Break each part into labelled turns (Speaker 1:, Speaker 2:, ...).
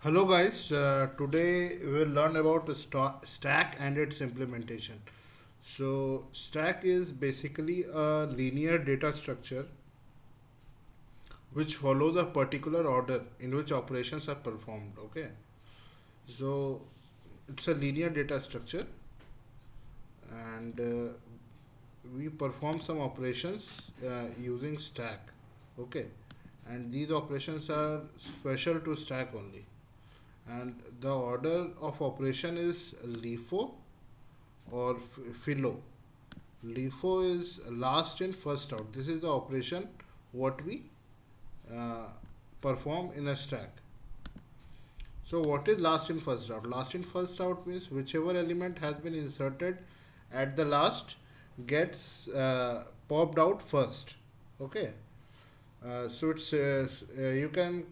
Speaker 1: Hello guys, today we will learn about the stack and its implementation. So stack is basically a linear data structure which follows a particular order in which operations are performed. Okay, so it's a linear data structure and we perform some operations using stack. Okay, and these operations are special to stack only, and the order of operation is LIFO or FILO. LIFO is last in first out. This is the operation what we uh, perform in a stack. So what is last in first out? Last in first out means whichever element has been inserted at the last gets popped out first. Okay. So it's you can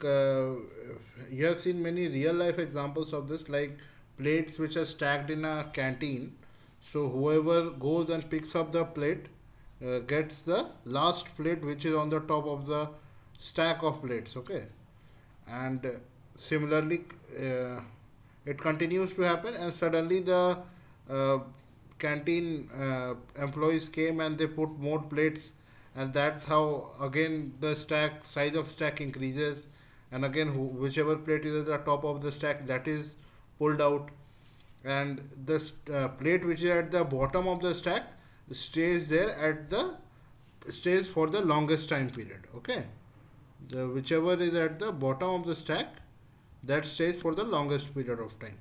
Speaker 1: you have seen many real life examples of this, like plates which are stacked in a canteen. So whoever goes and picks up the plate gets the last plate which is on the top of the stack of plates. Okay, and similarly it continues to happen, and suddenly the uh, canteen employees came and they put more plates, and that's how again the stack size of stack increases, and again whichever plate is at the top of the stack, that is pulled out, and this plate which is at the bottom of the stack stays there at the stays for the longest time period. Okay, the whichever is at the bottom of the stack, that stays for the longest period of time.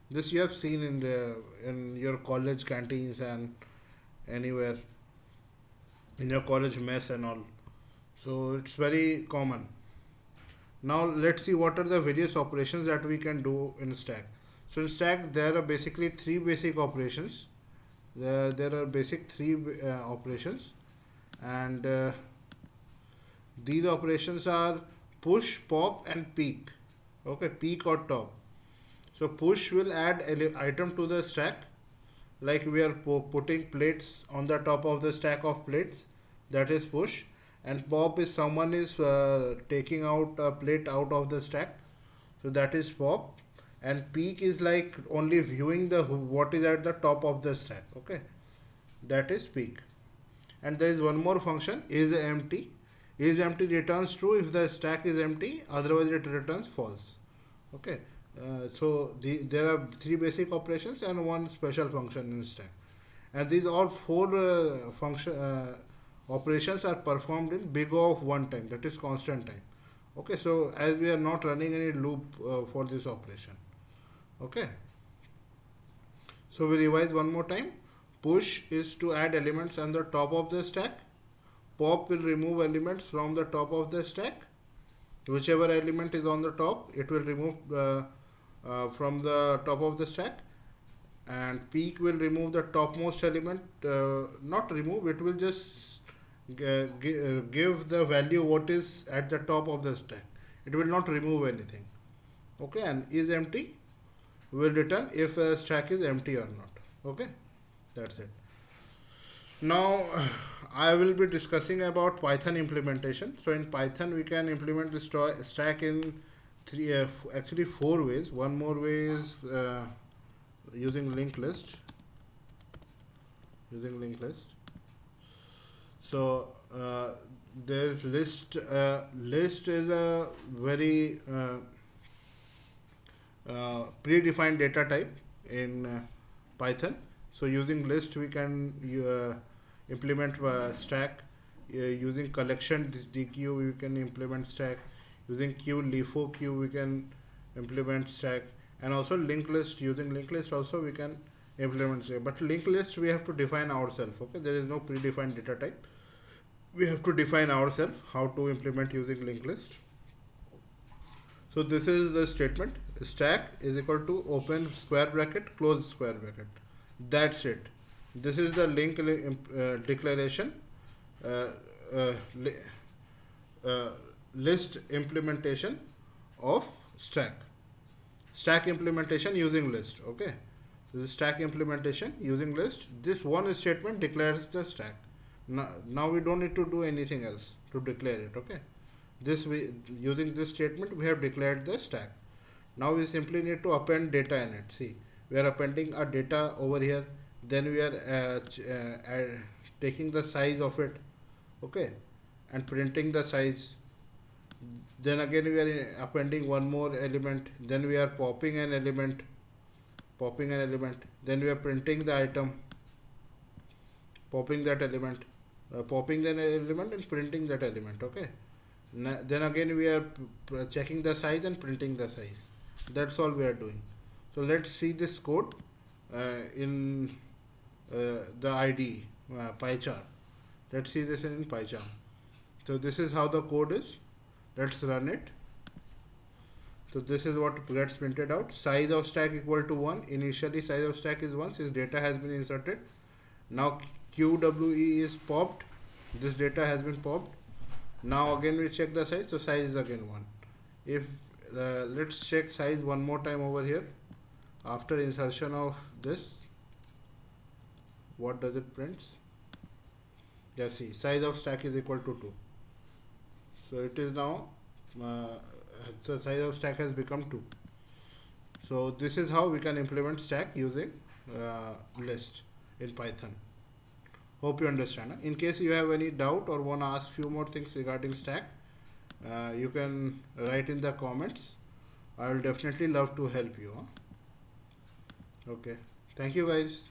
Speaker 1: This you have seen in your college canteens and anywhere in your college mess and all. So it's very common. Now let's see what are the various operations that we can do in stack. So in stack there are basically three basic operations. There are basic three operations, and these operations are push, pop, and peek. Okay, peek or top. So push will add item to the stack, like we are putting plates on the top of the stack of plates, that is push. And pop is someone is taking out a plate out of the stack, so that is pop. And peek is like only viewing the what is at the top of the stack. Okay, that is peek. And there is one more function, is empty. Is empty returns true if the stack is empty, otherwise it returns false. Okay, there are three basic operations and one special function in stack, and these all four function operations are performed in big O of one time, that is constant time. Okay, so as we are not running any loop for this operation. Okay, so we revise one more time. Push is to add elements on the top of the stack. Pop will remove elements from the top of the stack. Whichever element is on the top, it will remove from the top of the stack. And peek will remove the topmost element, not remove, it will just give the value what is at the top of the stack. It will not remove anything. Okay, and is empty will return if a stack is empty or not. Okay, that's it. Now I will be discussing about Python implementation. So in Python we can implement the stack in three actually four ways. One more way is using linked list. So there's list. List is a very predefined data type in Python. So using list we can implement stack. Using collection DQ we can implement stack. Using queue LIFO queue we can implement stack, and also linked list. Using linked list also we can implement stack. But linked list we have to define ourselves. Okay, there is no predefined data type. We have to define ourselves how to implement using linked list. So this is the statement: stack is equal to open square bracket, close square bracket. That's it. This is the link declaration. Uh, uh, li- List implementation of stack. Stack implementation using list. Okay. This is stack implementation using list. This one statement declares the stack. Now we don't need to do anything else to declare it. Okay. This we using this statement we have declared the stack. Now we simply need to append data in it. See, we are appending a data over here, then we are taking the size of it, okay, and printing the size. Then again we are appending one more element, then we are popping an element, then we are printing the item, popping that element, popping that element and printing that element, okay. Then again we are checking the size and printing the size. That's all we are doing. So let's see this code in the IDE PyCharm. Let's see this in PyCharm. So this is how the code is. Let's run it. So this is what gets printed out. Size of stack equal to 1. Initially size of stack is 1 since data has been inserted. Now QWE is popped. This data has been popped. Now again we check the size. So size is again 1. If let's check size one more time over here. After insertion of this, what does it print? Just see, size of stack is equal to 2. So it is now the size of stack has become 2. So this is how we can implement stack using list in Python. Hope you understand. In case you have any doubt or want to ask few more things regarding stack, you can write in the comments. I will definitely love to help you. Okay. Thank you guys.